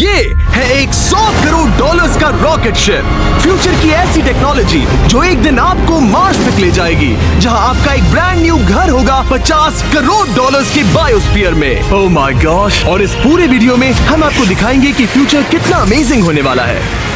ये है एक 100 करोड़ डॉलर्स का रॉकेट शिप। फ्यूचर की ऐसी टेक्नोलॉजी जो एक दिन आपको मार्स तक ले जाएगी, जहां आपका एक ब्रांड न्यू घर होगा 50 करोड़ डॉलर्स के बायोस्फीयर में। Oh my gosh. और इस पूरे वीडियो में हम आपको दिखाएंगे कि फ्यूचर कितना अमेजिंग होने वाला है।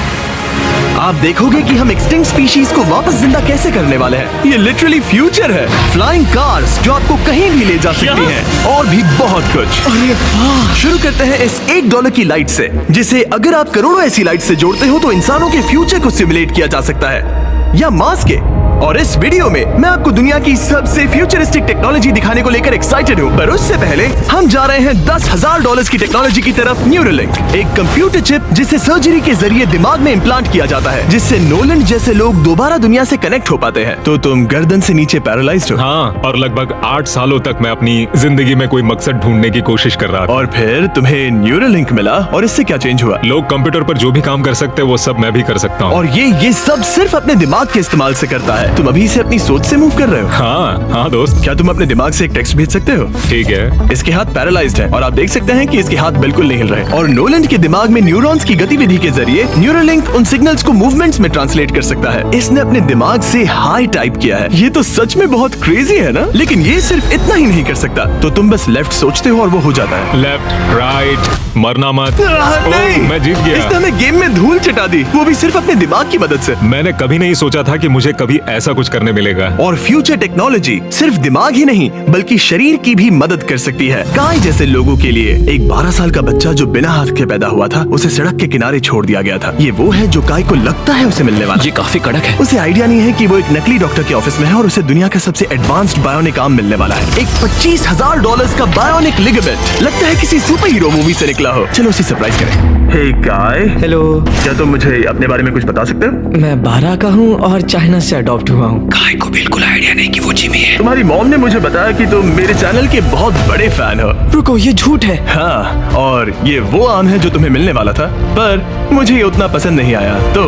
आप देखोगे कि हम एक्सटिंक्ट स्पीशीज को वापस जिंदा कैसे करने वाले हैं। ये लिटरली फ्यूचर है। फ्लाइंग कार्स जो आपको कहीं भी ले जा सकती हैं, और भी बहुत कुछ। अरे वाह। शुरू करते हैं इस $1 की लाइट से, जिसे अगर आप करोड़ों ऐसी लाइट से जोड़ते हो तो इंसानों के फ्यूचर को सिमुलेट किया जा सकता है, या मार्स के। और इस वीडियो में मैं आपको दुनिया की सबसे फ्यूचरिस्टिक टेक्नोलॉजी दिखाने को लेकर एक्साइटेड हूँ। पर उससे पहले हम जा रहे हैं $10,000 की टेक्नोलॉजी की तरफ। न्यूरोलिंक, एक कंप्यूटर चिप जिसे सर्जरी के जरिए दिमाग में इम्प्लांट किया जाता है, जिससे नोलन जैसे लोग दोबारा दुनिया से कनेक्ट हो पाते हैं। तो तुम गर्दन से नीचे पैरालाइज्ड हो। हाँ, और लगभग 8 सालों तक मैं अपनी जिंदगी में कोई मकसद ढूंढने की कोशिश कर रहा था। और फिर तुम्हें न्यूरोलिंक मिला, और इससे क्या चेंज हुआ? लोग कंप्यूटर पर जो भी काम कर सकते हैं वो सब मैं भी कर सकता हूँ। और ये सब सिर्फ अपने दिमाग के इस्तेमाल से करता है। तुम अभी से अपनी सोच से मूव कर रहे हो। हाँ दोस्त। क्या तुम अपने दिमाग से एक टेक्स्ट भेज सकते हो? ठीक है। इसके हाथ पैरालाइज्ड है, और आप देख सकते हैं कि इसके हाथ बिल्कुल नहीं हिल रहे। और नोलैंड के दिमाग में न्यूरॉन्स की गतिविधि के जरिए न्यूरोलिंक उन सिग्नल्स को मूवमेंट्स में ट्रांसलेट कर सकता है। इसने अपने दिमाग से हाई टाइप किया है। ये तो सच में बहुत क्रेजी है ना? लेकिन ये सिर्फ इतना ही नहीं कर सकता। तो तुम बस लेफ्ट सोचते हो और वो हो जाता है। लेफ्ट, राइट, मरना मत। नहीं, मैं जीत गया। इसने हमें गेम में धूल चटा दी, वो भी सिर्फ अपने दिमाग की मदद से। मैंने कभी नहीं सोचा था कि मुझे कभी ऐसा कुछ करने मिलेगा। और फ्यूचर टेक्नोलॉजी सिर्फ दिमाग ही नहीं बल्कि शरीर की भी मदद कर सकती है। काय जैसे लोगों के लिए एक 12 साल का बच्चा जो बिना हाथ के पैदा हुआ था, उसे सड़क के किनारे छोड़ दिया गया था। ये वो है जो काय को लगता है उसे मिलने वाला। ये काफी कड़क है। उसे आइडिया नहीं है कि वो एक नकली डॉक्टर के ऑफिस में है और उसे दुनिया का सबसे एडवांस्ड बायोनिक आर्म मिलने वाला है। एक $25,000 का बायोनिक लिगामेंट। लगता है किसी सुपर हीरो मूवी से निकला हो। चलो उसे सरप्राइज करें। हे काय। हेलो। क्या तुम मुझे अपने बारे में कुछ बता सकते हो? मैं 12 का हूँ और चाइना से अडॉप्ट हुआ हूँ। काय को बिल्कुल आइडिया नहीं कि वो जिमी है। तुम्हारी मॉम ने मुझे बताया कि तुम मेरे चैनल के बहुत बड़े फैन हो। रुको, ये झूठ है। हाँ, और ये वो आम है जो तुम्हें मिलने वाला था, पर मुझे ये उतना पसंद नहीं आया, तो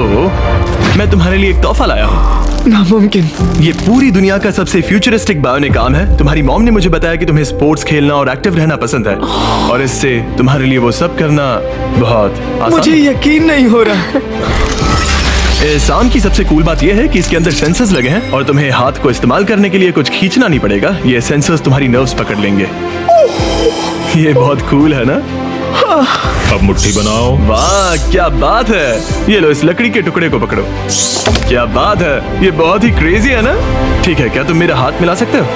मैं तुम्हारे लिए एक तोहफा लाया हूँ। नामुमकिन। ये पूरी दुनिया का सबसे फ्यूचरिस्टिक बायोनिक आर्म है। तुम्हारी मॉम ने मुझे बताया कि तुम्हें स्पोर्ट्स खेलना और एक्टिव रहना पसंद है, और इससे तुम्हारे लिए वो सब करना बहुत आसान। मुझे यकीन नहीं हो रहा। इस आर्म की सबसे कूल बात यह है कि इसके अंदर सेंसर्स लगे हैं, और तुम्हें हाथ को इस्तेमाल करने के लिए कुछ खींचना नहीं पड़ेगा। ये सेंसर्स तुम्हारी नर्व्स पकड़ लेंगे। ये बहुत कूल है ना? अब मुट्ठी बनाओ। वाह, क्या बात है। ये लो, इस लकड़ी के टुकड़े को पकड़ो। क्या बात है, ये बहुत ही क्रेजी है ना? ठीक है, क्या तुम मेरा हाथ मिला सकते हो?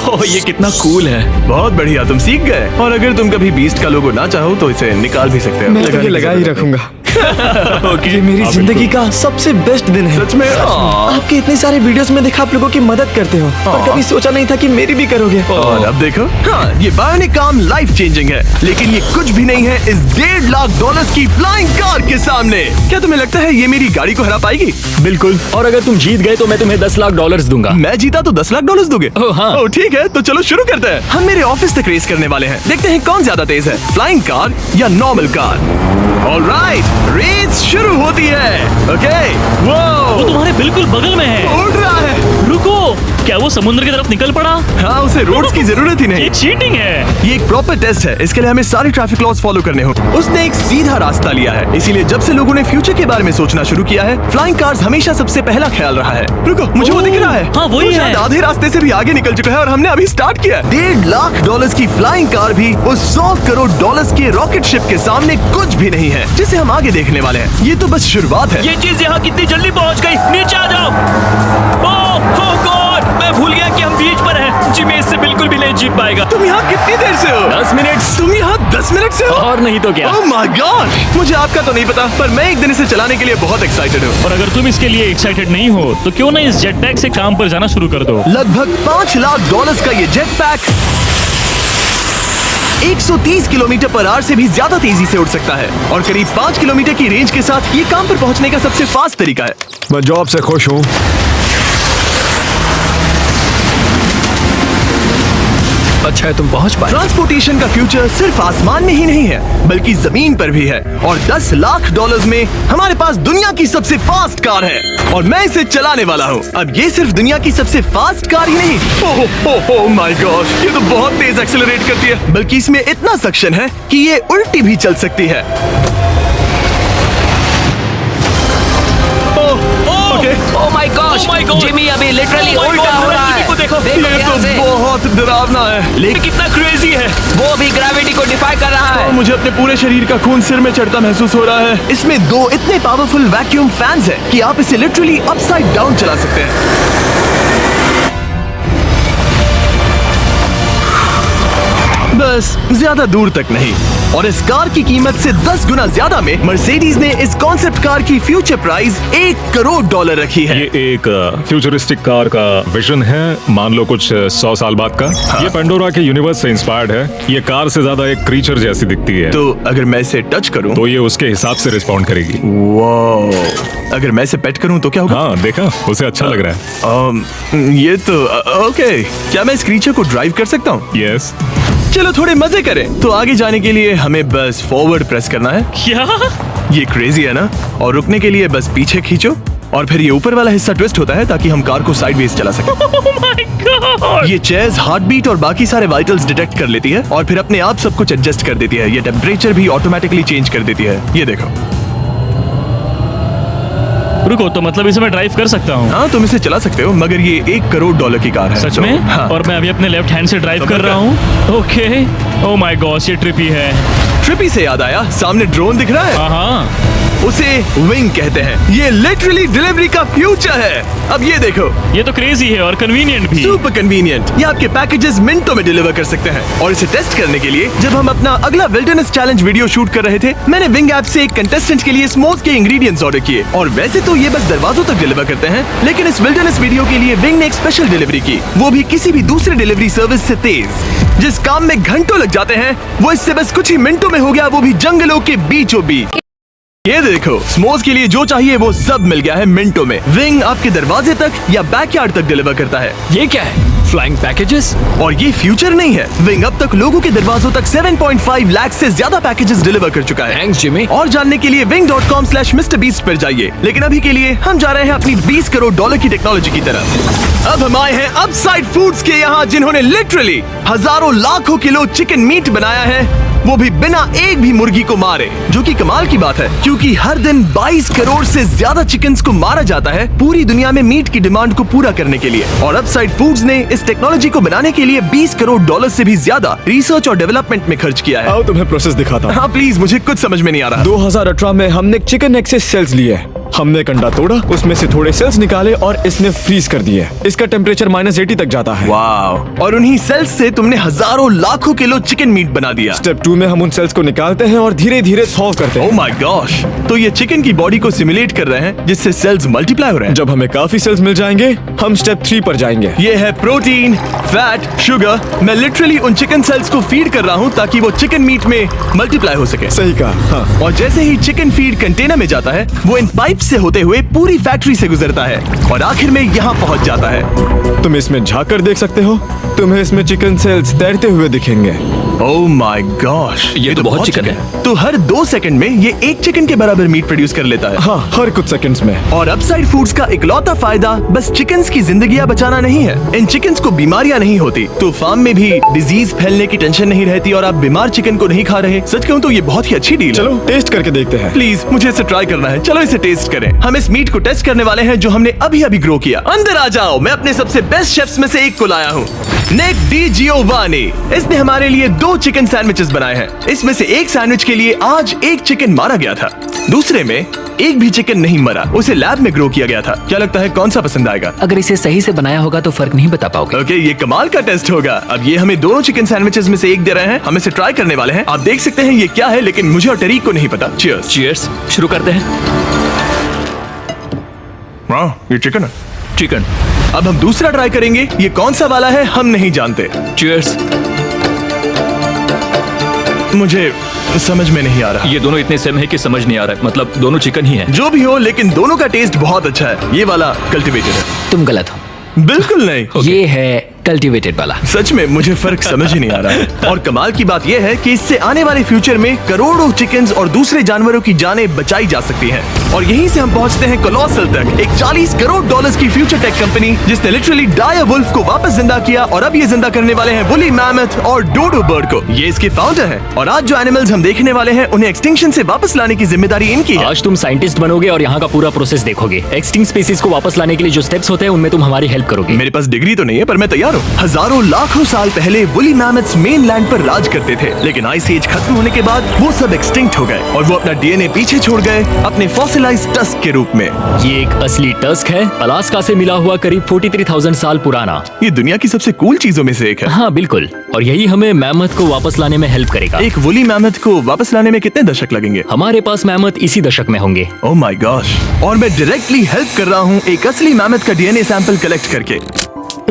ओह, ये कितना कूल है। बहुत बढ़िया, तुम सीख गए। और अगर तुम कभी बीस्ट का लोगो ना चाहो तो इसे निकाल भी सकते हो। मैं तो ये लगा ही रखूंगा। ये मेरी जिंदगी का सबसे बेस्ट दिन है। सच में? आपके इतने सारे वीडियोस में देखा आप लोगों की मदद करते हो, पर कभी सोचा नहीं था कि मेरी भी करोगे। और अब देखो, हाँ, ये बायोनिक आर्म लाइफ चेंजिंग है, लेकिन ये कुछ भी नहीं है इस $1.5 की फ्लाइंग कार के सामने। क्या तुम्हें लगता है ये मेरी गाड़ी को हरा पाएगी? बिल्कुल। और अगर तुम जीत गए तो मैं तुम्हें $10 लाख दूंगा। मैं जीता तो $10 लाख दोगे? ओह हाँ। ओह ठीक है, तो चलो शुरू करते हैं। हम मेरे ऑफिस तक रेस करने वाले हैं। देखते हैं कौन ज्यादा तेज है, फ्लाइंग कार या नॉर्मल कार। ऑलराइट, रेस शुरू होती है। ओके। वो तुम्हारे बिल्कुल बगल में है। उड़ रहा है। रुको, क्या वो समुद्र की तरफ निकल पड़ा? हाँ, उसे रोड्स की जरूरत ही नहीं। ये चीटिंग है। ये एक प्रॉपर टेस्ट है। इसके लिए हमें सारे ट्रैफिक लॉज फॉलो करने होंगे। उसने एक सीधा रास्ता लिया है, इसीलिए जब से लोगों ने फ्यूचर के बारे में सोचना शुरू किया है, फ्लाइंग कार्स हमेशा सबसे पहला ख्याल रहा है। रुको, मुझे वो दिख रहा है। हाँ, वही वो है। शायद आधे रास्ते से भी आगे निकल चुका है, और हमने अभी स्टार्ट किया है। $1.5 लाख की फ्लाइंग कार भी उस $100 करोड़ के रॉकेट शिप के सामने कुछ भी नहीं है, जिसे हम आगे देखने वाले हैं। ये तो बस शुरुआत है। ये चीज यहाँ कितनी जल्दी पहुँच गई। नीचे आ जाओ। ओह गॉड, मैं भूल गया कि हम बीच पर हैं। जिमी इससे बिल्कुल भी नहीं जीत पाएगा। तुम यहाँ कितनी देर से हो? 10 मिनट। तुम यहाँ 10 मिनट से हो? और नहीं तो क्या। ओह माय गॉड, मुझे आपका तो नहीं पता, पर मैं एक दिन इसे चलाने के लिए बहुत एक्साइटेड हूँ। और अगर तुम इसके लिए एक्साइटेड नहीं हो तो क्यों ना इस जेट पैक से काम पर जाना शुरू कर दो। लगभग $5 लाख का ये jet pack 130 kilometre per hour से भी ज्यादा तेजी से उड़ सकता है, और करीब 5 किलोमीटर की रेंज के साथ ये काम पर पहुंचने का सबसे फास्ट तरीका है। मैं जॉब से खुश हूँ। अच्छा है तुम पहुंच पाए। ट्रांसपोर्टेशन का फ्यूचर सिर्फ आसमान में ही नहीं है बल्कि जमीन पर भी है और 10 लाख डॉलर्स में हमारे पास दुनिया की सबसे फास्ट कार है और मैं इसे चलाने वाला हूँ। अब ये सिर्फ दुनिया की सबसे फास्ट कार ही नहीं, ओह माय गॉड, ये तो बहुत तेज एक्सेलरेट करती है, बल्कि इसमें इतना सक्शन है कि ये उल्टी भी चल सकती है। ओह माय गॉड, जिमी अभी लिटरली उल्टा हो रहा है। देखो, देखो ये यहाँ तो से। बहुत डरावना है, लेकिन कितना क्रेजी है। वो भी ग्रेविटी को डिफाई कर रहा है। मुझे अपने पूरे शरीर का खून सिर में चढ़ता महसूस हो रहा है। इसमें 2 इतने पावरफुल वैक्यूम फैंस हैं कि आप इसे लिटरली अपसाइड डाउन चला सकते हैं। बस ज्यादा दूर तक नहीं। और इस कार की कीमत से 10 गुना ज्यादा में मर्सिडीज ने इस कॉन्सेप्ट कार की फ्यूचर प्राइस $1 करोड़ रखी है। ये एक फ्यूचरिस्टिक कार का विजन है, मान लो कुछ 100 साल बाद का। ये पेंडोरा के यूनिवर्स से इंस्पायर्ड है। ये कार से ज्यादा एक क्रीचर जैसी दिखती है, तो अगर मैं इसे टच करूं तो ये उसके हिसाब से रिस्पॉन्ड करेगी। वाह, अगर मैं इसे पेट करूं तो क्या होगा? हाँ देखा, उसे अच्छा लग रहा है। ये तो ओके, क्या मैं इस क्रीचर को ड्राइव कर सकता हूं? यस। चलो थोड़े मजे करें। तो आगे जाने के लिए हमें बस फॉरवर्ड प्रेस करना है। क्या? ये क्रेजी है ना? और रुकने के लिए बस पीछे खींचो और फिर ये ऊपर वाला हिस्सा ट्विस्ट होता है ताकि हम कार को साइडवेज चला सकें। Oh my God! ये चेयर्स हार्ट बीट और बाकी सारे वाइटल्स डिटेक्ट कर लेती है और फिर अपने आप सब कुछ एडजस्ट कर देती है। ये टेम्परेचर भी ऑटोमेटिकली चेंज कर देती है। ये देखो। रुको, तो मतलब इसे मैं ड्राइव कर सकता हूँ? हाँ, तुम इसे चला सकते हो, मगर ये $1 करोड़ की कार है। सच तो, में? हाँ। और मैं अभी अपने लेफ्ट हैंड से ड्राइव कर रहा हूँ। ओके। ओह माय गॉड, ये ट्रिपी है। ट्रिपी से याद आया, सामने ड्रोन दिख रहा है? हाँ। उसे विंग कहते हैं। ये लिटरली डिलीवरी का फ्यूचर है। अब ये देखो, ये तो क्रेजी है और कन्वीनियंट भी। Super convenient. ये आपके पैकेजेस मिनटों में डिलीवर कर सकते हैं। और इसे टेस्ट करने के लिए जब हम अपना अगला विल्डरनेस चैलेंज वीडियो शूट कर रहे थे, मैंने विंग ऐप से एक कंटेस्टेंट के लिए स्मोक के इंग्रेडिएंट्स ऑर्डर किए। और वैसे तो ये बस दरवाजों तक डिलीवर करते हैं, लेकिन इस विल्डरनेस वीडियो के लिए विंग ने एक स्पेशल डिलीवरी की, वो भी किसी भी दूसरे डिलीवरी सर्विस से तेज। जिस काम में घंटों लग जाते हैं, वो इससे बस कुछ ही मिनटों में हो गया, वो भी जंगलों के बीचों बीच। ये देखो, स्मोज के लिए जो चाहिए वो सब मिल गया है मिनटों में। विंग आपके दरवाजे तक या बैकयार्ड तक डिलीवर करता है। ये क्या है? Flying packages? और ये फ्यूचर नहीं है, विंग अब तक लोगों के दरवाजों तक 7.5 लाख से ज्यादा पैकेजेस डिलीवर कर चुका है। Thanks Jimmy. और जानने के लिए wing.com/MrBeast पर जाइए। लेकिन अभी के लिए हम जा रहे हैं अपनी $20 करोड़ की टेक्नोलॉजी की तरफ। अब हम आए हैं अपसाइड फूड्स के यहाँ, जिन्होंने लिटरली हजारों लाखों किलो चिकन मीट बनाया है, वो भी बिना एक भी मुर्गी को मारे, जो कि कमाल की बात है क्योंकि हर दिन 22 करोड़ से ज्यादा चिकन्स को मारा जाता है पूरी दुनिया में मीट की डिमांड को पूरा करने के लिए। और अपसाइड फूड्स ने इस टेक्नोलॉजी को बनाने के लिए $20 करोड़ से भी ज्यादा रिसर्च और डेवलपमेंट में खर्च किया है। आओ तुम्हें प्रोसेस दिखाता हूँ। हाँ प्लीज, मुझे कुछ समझ में नहीं आ रहा। 2018 में हमने चिकन एग से सेल्स लिए। हमने एक अंडा तोड़ा, उसमें से थोड़े सेल्स निकाले और इसमें फ्रीज कर दिए। इसका टेम्परेचर -80 तक जाता है। वाव! और उन्हीं सेल्स से तुमने हजारों लाखों किलो चिकन मीट बना दिया। स्टेप 2 में हम उन सेल्स को निकालते हैं और धीरे धीरे थॉ करते ओह हैं। My gosh! तो ये चिकन की बॉडी को सिमुलेट कर रहे हैं जिससे सेल्स मल्टीप्लाई हो रहे हैं। जब हमें काफी सेल्स मिल जाएंगे, हम स्टेप 3 पर जाएंगे। ये है प्रोटीन, फैट, शुगर। मैं लिटरली उन चिकन सेल्स को फीड कर रहा हूँ ताकि वो चिकन मीट में मल्टीप्लाई हो सके। सही कहा। हाँ। और जैसे ही चिकन फीड कंटेनर में जाता है, वो इन पाइप से होते हुए पूरी फैक्ट्री से गुजरता है और आखिर में यहाँ पहुँच जाता है। तुम इसमें झाँक कर देख सकते हो, तुम्हें इसमें चिकन सेल्स तैरते हुए दिखेंगे। Oh my gosh! ये तो बहुत चिकन है। तो हर 2 सेकंड में ये 1 चिकन के बराबर मीट प्रोड्यूस कर लेता है। हाँ, हर कुछ सेकंड्स में। और अपसाइड फूड्स का इकलौता फायदा बस चिकन्स की जिंदगियां बचाना नहीं है। इन चिकन्स को बीमारियां नहीं होती, तो फार्म में भी डिजीज फैलने की टेंशन नहीं रहती और आप बीमार चिकन को नहीं खा रहे। सच कहूं तो ये बहुत ही अच्छी डील है। चलो टेस्ट करके देखते हैं। प्लीज, मुझे इसे ट्राई करना है। चलो इसे टेस्ट करें। हम इस मीट को टेस्ट करने वाले हैं जो हमने अभी अभी ग्रो किया। अंदर आ जाओ, मैं अपने सबसे बेस्ट शेफ्स में से एक को लाया हूँ, निक डी जियोवानी। इसने हमारे लिए 2 चिकन सैंडविचेस बनाए हैं। इसमें से एक सैंडविच के लिए आज 1 चिकन मारा गया था, दूसरे में एक भी चिकन नहीं मरा, उसे लैब में ग्रो किया गया था। क्या लगता है कौन सा पसंद आएगा? अगर इसे सही से बनाया होगा तो फर्क नहीं बता पाओगे। ओके, ये कमाल का टेस्ट होगा। अब ये हमें दोनों चिकन सैंडविचेस में से एक दे रहे हैं, हम इसे ट्राई करने वाले हैं। आप देख सकते हैं ये क्या है, लेकिन मुझे और टरीक को नहीं पता। चीयर्स। चीयर्स। शुरू करते हैं। वाह, ये चिकन है। चिकन। अब हम दूसरा ट्राई करेंगे। ये कौन सा वाला है हम नहीं जानते। चीयर्स। मुझे समझ में नहीं आ रहा। ये दोनों इतने सेम है कि समझ नहीं आ रहा है, मतलब दोनों चिकन ही है। जो भी हो, लेकिन दोनों का टेस्ट बहुत अच्छा है। ये वाला कल्टीवेटेड है। तुम गलत हो। बिल्कुल नहीं। ये है कल्टीवेटेड वाला। सच में मुझे फर्क समझ ही नहीं आ रहा है। और कमाल की बात यह है कि इससे आने वाले फ्यूचर में करोड़ों चिकन्स और दूसरे जानवरों की जानें बचाई जा सकती हैं। और यहीं से हम पहुंचते हैं कोलोसल तक, एक $40 करोड़ की फ्यूचर टेक कंपनी जिसने लिटरली डायर वुल्फ को वापस जिंदा किया और अब ये जिंदा करने वाले हैं वुली मैमथ और डोडो बर्ड को। ये इसके फाउंडर हैं और आज जो एनिमल्स हम देखने वाले हैं उन्हें एक्सटिंक्शन से वापस लाने की जिम्मेदारी इनकी है। आज तुम साइंटिस्ट बनोगे और यहाँ का पूरा प्रोसेस देखोगे। एक्सटिंक्ट स्पीसीज को वापस लाने के लिए जो स्टेप्स होते हैं उनमें तुम हमारी हेल्प करोगे। मेरे पास डिग्री तो नहीं है पर मैं तैयार हूँ। हजारों लाखों साल पहले वुली मैमथ्स मेनलैंड पर राज करते थे, लेकिन आइस एज खत्म होने के बाद वो सब एक्सटिंक्ट हो गए और वो अपना डीएनए पीछे छोड़ गए अपने फॉसिलाइज्ड टस्क के रूप में। ये एक असली टस्क है, अलास्का से मिला हुआ, करीब 43,000 साल पुराना। ये दुनिया की सबसे कूल चीजों में से एक है। हाँ बिल्कुल, और यही हमें मैमथ को वापस लाने में हेल्प करेगा। एक वुली मैमथ को वापस लाने में कितने दशक लगेंगे? हमारे पास मैमथ इसी दशक में होंगे। Oh my gosh. और मैं डायरेक्टली हेल्प कर रहा हूँ एक असली मैमथ का डीएनए सैंपल कलेक्ट करके।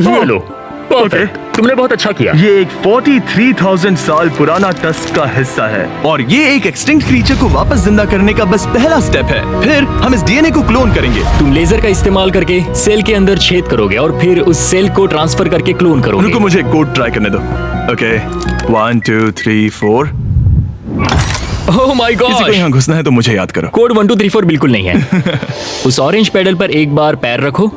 ये लो, परफेक्ट, तुमने बहुत अच्छा किया। ये एक 43,000 साल पुराना टस्क का हिस्सा है और ये एक एक्सटिंक्ट क्रीचर को वापस जिंदा करने का बस पहला स्टेप है। फिर हम इस डीएनए को क्लोन करेंगे। तुम लेजर का इस्तेमाल करके सेल के अंदर छेद करोगे और फिर उस सेल को ट्रांसफर करके क्लोन करोगे। रुको, मुझे कोड ट्राई करने दो। ओके, 1 2 3 4। ओह माय गॉड, किसी को यहाँ घुसना है तो मुझे याद करो। कोड 1 2 3 4 बिल्कुल नहीं है। उस ऑरेंज पेडल पर एक बार पैर रखो।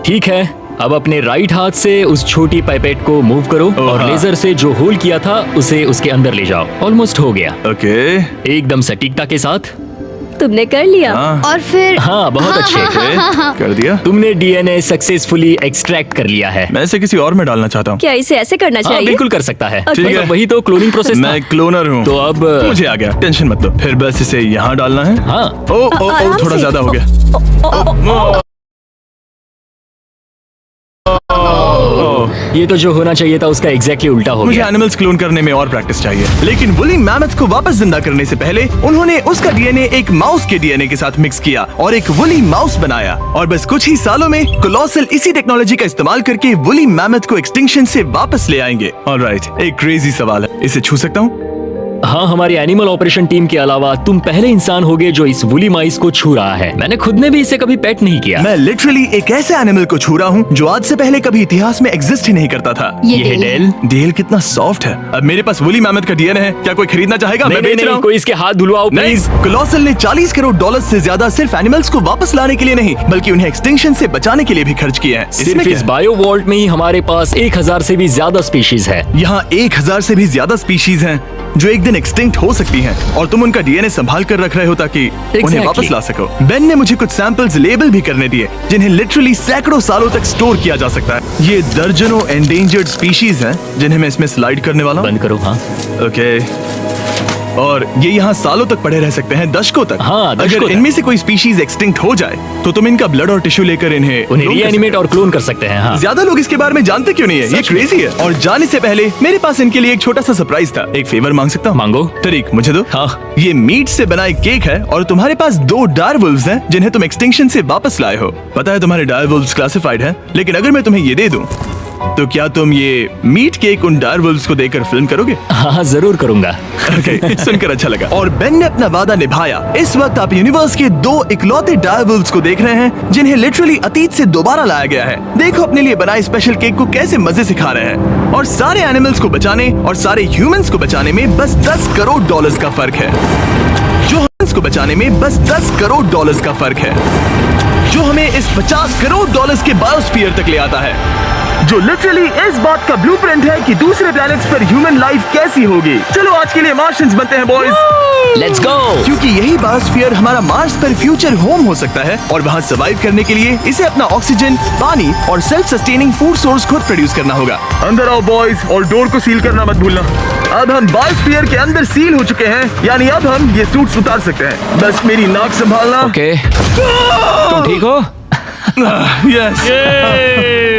ठीक है, अब अपने राइट हाथ से उस छोटी पाइपेट को मूव करो और हाँ। लेजर से जो होल किया था उसे उसके अंदर ले जाओ। ऑलमोस्ट हो गया, ओके, एकदम सटीकता के साथ। तुमने कर लिया। हाँ। और फिर हाँ, बहुत अच्छे। कर दिया। तुमने डीएनए सक्सेसफुली एक्सट्रैक्ट कर लिया है। मैं इसे किसी और में डालना चाहता हूँ। क्या इसे ऐसे करना हाँ, चाहिए? बिल्कुल कर सकता है। ठीक है। वही तो क्लोनिंग प्रोसेस था। मैं क्लोनर हूँ तो अब मुझे आ गया, टेंशन मत लो। फिर बस इसे यहाँ डालना है। हाँ, ओ ओ ओ, आराम थोड़ा से। ज्यादा हो गया। ये तो जो होना चाहिए था उसका एग्जैक्टली उल्टा हो मुझे गया। एनिमल्स क्लोन करने में और प्रैक्टिस चाहिए। लेकिन वुली मैमथ को वापस जिंदा करने से पहले उन्होंने उसका डीएनए एक माउस के डीएनए के साथ मिक्स किया और एक वुली माउस बनाया। और बस कुछ ही सालों में कोलोसल इसी टेक्नोलॉजी का इस्तेमाल करके वुली मैमथ को एक्सटिंक्शन से वापस ले आएंगे। ऑलराइट, एक क्रेजी सवाल है, इसे छू सकता हूँ? हाँ, हमारी एनिमल ऑपरेशन टीम के अलावा तुम पहले इंसान होगे जो इस वुली माइस को छू रहा है। मैंने खुद ने भी इसे कभी पेट नहीं किया। मैं लिटरली एक ऐसे एनिमल को छू रहा हूँ जो आज से पहले कभी इतिहास में एग्जिस्ट ही नहीं करता था। ये ये डेल डेल। डेल कितना सॉफ्ट है। अब मेरे पास वुली मैमथ का डीएनए है, क्या कोई खरीदना चाहेगा? मैं बेच रहा हूँ। कोई इसके हाथ धुलवाओ नहीं, प्लीज। कोलोसल ने $40 करोड़ से ज्यादा सिर्फ एनिमल्स को वापस लाने के लिए नहीं बल्कि उन्हें एक्सटिंक्शन से बचाने के लिए भी खर्च किए हैं। सिर्फ इसमें इस बायो वॉल्ट में ही हमारे पास 1000 से भी ज्यादा स्पीशीज है। यहाँ 1000 से भी ज्यादा स्पीशीज हैं जो एक दिन एक्सटिंक्ट हो सकती हैं और तुम उनका डीएनए संभाल कर रख रहे हो ताकि उन्हें Exactly. वापस ला सको। बेन ने मुझे कुछ सैंपल्स लेबल भी करने दिए जिन्हें लिटरली सैकड़ों सालों तक स्टोर किया जा सकता है। ये दर्जनों एंडेंजर्ड स्पीशीज हैं जिन्हें मैं इसमें स्लाइड करने वाला हूँ। बंद करो। हाँ, ओके, और ये यहाँ सालों तक पड़े रह सकते हैं, दशकों तक। हाँ, दशकों अगर तक। इनमें से कोई स्पीशीज एक्सटिंक्ट हो जाए तो तुम इनका ब्लड और टिश्यू लेकर उन्हें clone कर रीएनिमेट सकते और क्लोन कर सकते हैं। हाँ, हो। ज्यादा लोग इसके बारे में जानते क्यों नहीं है? ये क्रेजी है। और जाने से पहले मेरे पास इनके लिए एक छोटा सा सरप्राइज था। एक फेवर मांग सकता हूँ? मांगो। तरीक, मुझे दो। हाँ। ये मीट से बना एक केक है और तुम्हारे पास 2 डायरवुल्व्स हैं जिन्हें तुम एक्सटिंक्शन से वापस लाए हो। पता है तुम्हारे डायरवुल्व्स क्लासिफाइड हैं, लेकिन अगर मैं तुम्हें ये दे दूं तो क्या तुम ये मीट केक उन डायरवुल्व्स को देकर फिल्म करोगे? हाँ, जरूर करूंगा। ओके, सुनकर अच्छा लगा। और बेन ने अपना वादा निभाया। इस वक्त आप यूनिवर्स के 2 इकलौते डायरवुल्व्स को देख रहे हैं जिन्हें लिटरली अतीत से दोबारा लाया गया है। देखो अपने लिए बनाए स्पेशल केक को कैसे मजे से खा रहे हैं। और सारे एनिमल्स को बचाने और सारे ह्यूमंस को बचाने में बस $10 करोड़ का फर्क है। जो ह्यूमंस को बचाने में बस $10 करोड़ का फर्क है, जो हमें इस $50 करोड़ के बायोस्फीयर तक ले आता है, जो लिटरली इस बात का ब्लूप्रिंट है कि दूसरे प्लैनेट्स पर ह्यूमन लाइफ कैसी होगी। चलो आज के लिए मार्शियंस बनते हैं बॉयज। Let's go. क्योंकि यही बायोस्फीयर हमारा मार्स पर फ्यूचर होम हो सकता है और वहाँ सर्वाइव करने के लिए इसे अपना ऑक्सीजन, पानी और सेल्फ सस्टेनिंग फूड सोर्स खुद प्रोड्यूस करना होगा। अंदर आओ बॉयज और डोर को सील करना मत भूलना। अब हम बायोस्फीयर के अंदर सील हो चुके हैं, यानी अब हम ये सूट्स उतार सकते हैं। बस मेरी नाक संभालना। ओके, तुम ठीक हो? यस।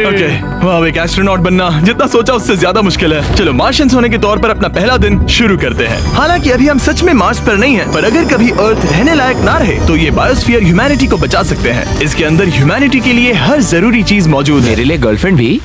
ओके, वाह, एक एस्ट्रोनॉट बनना जितना सोचा उससे ज्यादा मुश्किल है। चलो मार्शियंस होने के तौर पर अपना पहला दिन शुरू करते हैं। हालांकि अभी हम सच में मार्स पर नहीं हैं, पर अगर कभी अर्थ रहने लायक ना रहे तो ये बायोस्फीयर ह्यूमैनिटी को बचा सकते हैं। इसके अंदर ह्यूमैनिटी के लिए हर जरूरी चीज मौजूद है। मेरे लिए गर्लफ्रेंड भी?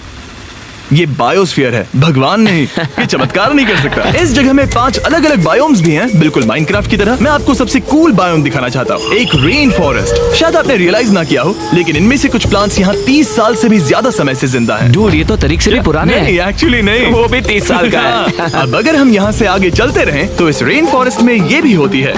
ये बायोस्फीयर है, भगवान नहीं, ये चमत्कार नहीं कर सकता। इस जगह में 5 अलग अलग बायोम्स भी हैं, बिल्कुल माइनक्राफ्ट की तरह। मैं आपको सबसे कूल बायोम दिखाना चाहता हूँ, एक रेन फॉरेस्ट। शायद आपने रियलाइज ना किया हो, लेकिन इनमें से कुछ प्लांट्स यहाँ 30 साल से भी ज्यादा समय से जिंदा हैं। डूड, ये तो तरीक से भी पुराने हैं। नहीं, एक्चुअली नहीं, वो भी 30 साल का है। अब अगर हम यहाँ से आगे चलते रहें तो इस रेन फॉरेस्ट में ये भी होती है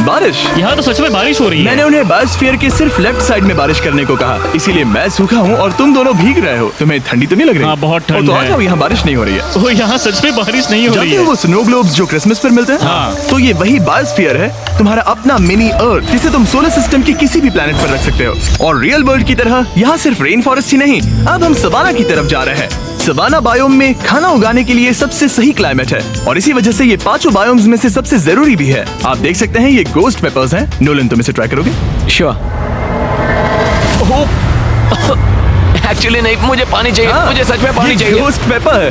बारिश। यहाँ तो सच में बारिश हो रही है। मैंने उन्हें बायोस्फीयर के सिर्फ लेफ्ट साइड में बारिश करने को कहा, इसीलिए मैं सूखा हूँ और तुम दोनों भीग रहे हो। तुम्हें ठंडी तो नहीं लग रही? हाँ, बहुत ठंड तो है। आ जाओ, यहाँ बारिश नहीं हो रही है। ओ, यहाँ सच में बारिश नहीं हो रही जानते हो है। वो स्नो ग्लोब्स जो क्रिसमस पर मिलते हैं? हाँ। तो ये वही बायोस्फीयर है, तुम्हारा अपना मिनी अर्थ, जिसे तुम सोलर सिस्टम के किसी भी प्लेनेट पर रख सकते हो। और रियल वर्ल्ड की तरह यहाँ सिर्फ रेन फॉरेस्ट ही नहीं, अब हम सवाना की तरफ जा रहे हैं। सवाना बायोम में खाना उगाने के लिए सबसे सही क्लाइमेट है और इसी वजह से ये 5 बायोम्स में से सबसे जरूरी भी है। आप देख सकते हैं ये गोस्ट पेपर्स हैं। नोलन, तुम इसे ट्राई करोगे? श्योर। एक्चुअली नहीं, मुझे पानी चाहिए। हाँ, मुझे सच में पानी ये चाहिए। गोस्ट पेपर है।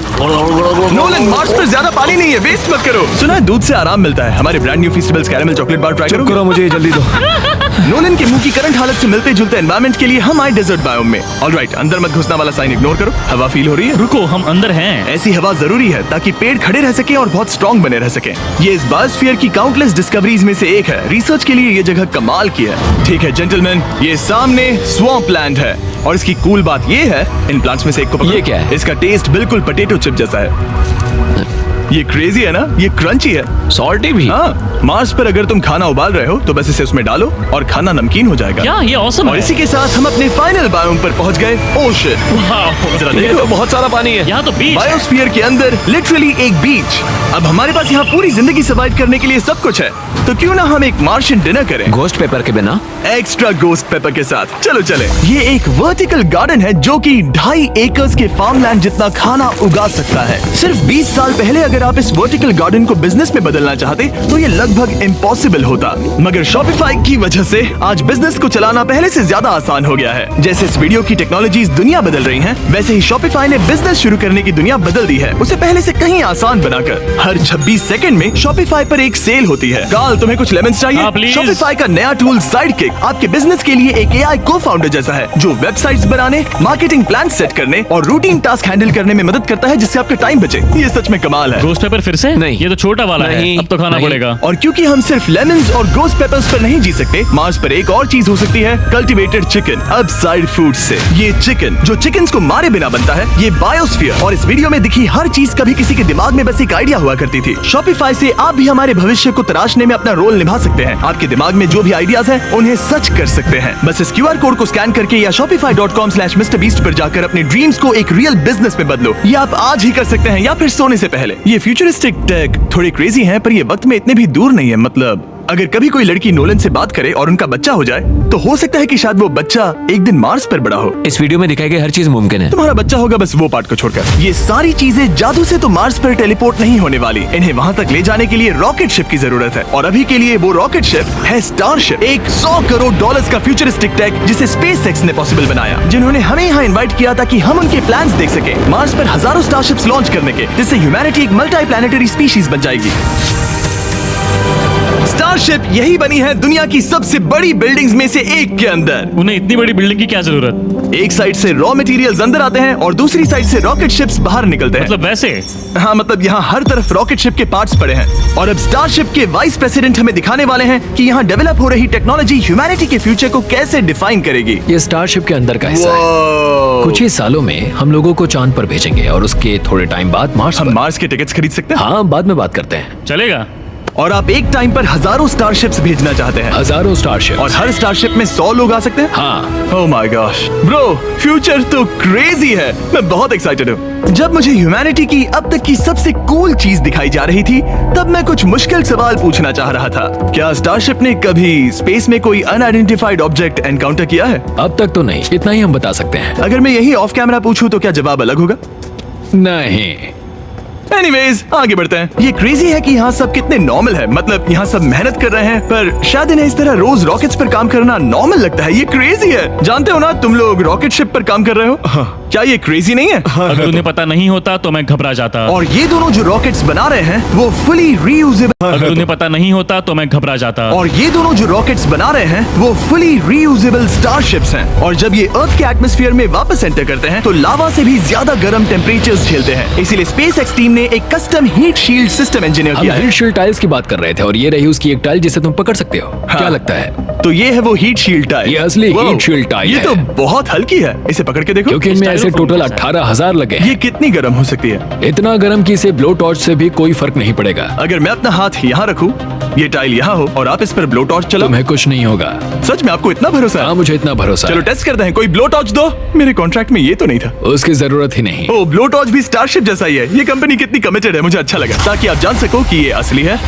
नोलन, मार्स पर ज्यादा पानी नहीं है, वेस्ट मत करो। सुना है दूध से आराम मिलता है। हमारे brand new festivals caramel chocolate bar try करोगे? करो, मुझे ये जल्दी दो। नोलन के मुंह की करंट हालत से मिलते जुलते एनवायरनमेंट के लिए हम आए डेजर्ट बायोम में। ऑलराइट, अंदर मत घुसना वाला साइन इग्नोर करो। हवा फील हो रही है? रुको, हम अंदर हैं। ऐसी हवा जरूरी है ताकि पेड़ खड़े रह सके और बहुत स्ट्रॉन्ग बने रह सके। ये इस बायोस्फीयर की काउंटलेस डिस्कवरीज में से एक है। रिसर्च के लिए ये जगह कमाल की है। ठीक है जेंटलमैन, ये सामने स्वैम्प लैंड है और इसकी कूल बात ये है, इन प्लांट्स में से एक को पकड़ो। ये क्या है? इसका टेस्ट बिल्कुल पोटैटो चिप जैसा है। ये क्रेजी है ना? ये क्रंची है। सॉल्टी भी। हाँ, मार्स पर अगर तुम खाना उबाल रहे हो तो बस इसे उसमें डालो और खाना नमकीन हो जाएगा। क्या ये ऑसम और है। इसी के साथ हम अपने फाइनल बायोम पर पहुंच गए, ओशन। वाह, जरा ये तो देखो, बहुत सारा पानी है। यहाँ तो बीच है। बायोस्फीयर के अंदर लिटरली एक बीच। अब हमारे पास यहाँ पूरी जिंदगी सर्वाइव करने के लिए सब कुछ है, तो क्यों ना हम एक मार्शियन डिनर करें घोस्ट पेपर के बिना। एक्स्ट्रा गोस्ट पेपर के साथ। चलो चले। ये एक वर्टिकल गार्डन है जो कि 2.5 एकर्स के फार्मलैंड जितना खाना उगा सकता है। सिर्फ 20 साल पहले अगर आप इस वर्टिकल गार्डन को बिजनेस में बदलना चाहते तो ये लगभग इम्पॉसिबल होता, मगर शॉपिफाई की वजह से आज बिजनेस को चलाना पहले से ज्यादा आसान हो गया है। जैसे इस वीडियो की टेक्नोलॉजीज दुनिया बदल रही हैं, वैसे ही शॉपिफाई ने बिजनेस शुरू करने की दुनिया बदल दी है, उसे पहले से कहीं आसान बनाकर। हर 26 सेकंड में शॉपिफाई पर एक सेल होती है। काल, तुम्हें कुछ लेमन्स चाहिए? हाँ, प्लीज। शॉपिफाई का नया टूल साइडकिक आपके बिजनेस के लिए एक AI को-फाउंडर जैसा है, जो वेबसाइट्स बनाने, मार्केटिंग प्लान सेट करने और रूटीन टास्क हैंडल करने में मदद करता है, जिससे आपका टाइम बचे। ये सच में कमाल है। गोस्ट पेपर फिर से? नहीं। ये तो छोटा वाला नहीं, है। अब तो खाना नहीं। पड़ेगा। और क्योंकि हम सिर्फ लेमन्स और गोस्ट पेपर्स पर नहीं जी सकते, मार्स पर एक और चीज हो सकती है, कल्टीवेटेड चिकन, अब साइड फूड से। ये चिकन जो चिकन्स को मारे बिना बनता है, ये बायोस्फीयर और इस वीडियो में दिखी हर चीज कभी किसी के दिमाग में बस एक आइडिया हुआ करती थी। शॉपिफाई से आप भी हमारे भविष्य को तराशने में अपना रोल निभा सकते हैं। आपके दिमाग में जो भी आइडियाज हैं, उन्हें सच कर सकते हैं। बस इस QR कोड को स्कैन करके या shopify.com/MrBeast पर जाकर अपने ड्रीम्स को एक रियल बिजनेस में बदलो। ये आप आज ही कर सकते हैं या फिर सोने से पहले। ये फ्यूचरिस्टिक टेक थोड़ी क्रेजी है, पर ये वक्त में इतने भी दूर नहीं है। मतलब अगर कभी कोई लड़की नोलन से बात करे और उनका बच्चा हो जाए, तो हो सकता है कि शायद वो बच्चा एक दिन मार्स पर बड़ा हो। इस वीडियो में दिखाई गई हर चीज मुमकिन है। तुम्हारा बच्चा होगा, बस वो पार्ट को छोड़कर। ये सारी चीजें जादू से तो मार्स पर टेलीपोर्ट नहीं होने वाली। इन्हें वहां तक ले जाने के लिए रॉकेट शिप की जरूरत है, और अभी के लिए वो रॉकेट शिप है स्टारशिप, एक $100 करोड़ का फ्यूचरिस्टिक टेक जिसे स्पेसएक्स ने पॉसिबल बनाया, जिन्होंने हमें यहाँ इन्वाइट किया ताकि हम उनके प्लान्स देख सके मार्स पर हजारों स्टारशिप्स लॉन्च करने के, जिससे ह्यूमैनिटी एक मल्टी प्लैनेटरी स्पीशीज बन जाएगी। स्टारशिप यही बनी है दुनिया की सबसे बड़ी बिल्डिंग्स में से एक के अंदर। उन्हें इतनी बड़ी बिल्डिंग की क्या जरूरत? एक साइड से रॉ मटेरियल्स अंदर आते हैं और दूसरी साइड से रॉकेट शिप्स बाहर निकलते हैं। मतलब वैसे? हाँ, मतलब यहाँ हर तरफ रॉकेट शिप के पार्ट्स पड़े हैं। और अब स्टारशिप के वाइस प्रेसिडेंट हमें दिखाने वाले हैं कि यहाँ डेवलप हो रही टेक्नोलॉजी ह्यूमैनिटी के फ्यूचर को कैसे डिफाइन करेगी। ये स्टारशिप के अंदर का हिस्सा है। कुछ ही सालों में हम लोगों को चांद पर भेजेंगे और उसके थोड़े टाइम बाद मार्स हम पर। मार्स के टिकट्स खरीद सकते हैं? हाँ, बाद में बात करते हैं। चलेगा। और आप एक टाइम पर हजारों स्टारशिप्स भेजना चाहते हैं, हजारों स्टारशिप। और हर स्टारशिप में 100 लोग आ सकते हैं? हाँ। Oh my gosh bro, future तो क्रेजी है। मैं बहुत एक्साइटेड हूँ। जब मुझे ह्यूमैनिटी की अब तक की सबसे कूल चीज दिखाई जा रही थी, तब मैं कुछ मुश्किल सवाल पूछना चाह रहा था। क्या स्टारशिप ने कभी स्पेस में कोई अनआइडेंटिफाइड ऑब्जेक्ट एनकाउंटर किया है? अब तक तो नहीं, इतना ही हम बता सकते हैं। अगर मैं यही ऑफ कैमरा पूछूं तो क्या जवाब अलग होगा? नहीं। एनीवेज आगे बढ़ते हैं। ये क्रेजी है कि यहाँ सब कितने नॉर्मल है, मतलब यहाँ सब मेहनत कर रहे हैं, पर शायद इन्हें इस तरह रोज रॉकेट्स पर काम करना नॉर्मल लगता है। ये क्रेजी है। जानते हो ना, तुम लोग रॉकेट शिप पर काम कर रहे हो। क्या ये क्रेजी नहीं है? अगर उन्हें पता नहीं होता तो मैं घबरा जाता। और ये दोनों जो रॉकेट्स बना रहे हैं वो फुली रीयूजेबल। अगर उन्हें पता नहीं होता तो मैं घबरा जाता। और ये दोनों जो रॉकेट्स बना रहे हैं वो फुली रीयूजेबल स्टारशिप्स हैं। और जब ये अर्थ के एटमॉस्फेयर में वापस एंटर करते हैं तो लावा से भी ज्यादा गर्म टेम्परेचर्स झेलते हैं। इसीलिए स्पेसएक्स टीम ने एक custom heat shield system engineer हम किया है। हीट शील्ड टाइल्स की बात कर रहे थे और ये रही उसकी एक टाइल जिसे तुम पकड़ सकते हो। क्या लगता है? तो ये है वो हीट शील्ड टाइल। ये असली वाओ, हीट शील्ड टाइल ये है। तो बहुत हल्की है। इसे पकड़ के देखो। क्योंकि इनमें ऐसे टोटल 18,000 लगे हैं। ये कितनी गर्म हो सकती है? इतना गर्म कि इसे ब्लो टॉर्च से भी कोई फर्क नहीं पड़ेगा। अगर मैं अपना हाथ यहाँ रखूं, ये टाइल यहाँ हो और आप इस पर ब्लो टॉर्च चलाओ, तुम्हें कुछ नहीं होगा। सच में आपको इतना भरोसा हाँ, है? मुझे इतना भरोसा चलो है। टेस्ट करते हैं। कोई ब्लो टॉर्च दो। मेरे कॉन्ट्रैक्ट में ये तो नहीं था। उसकी जरूरत ही नहीं। ओ, ब्लो टॉर्च भी स्टारशिप जैसा ही है। ये कंपनी कितनी कमिटेड है, मुझे अच्छा लगा, ताकि आप जान सको कि ये असली है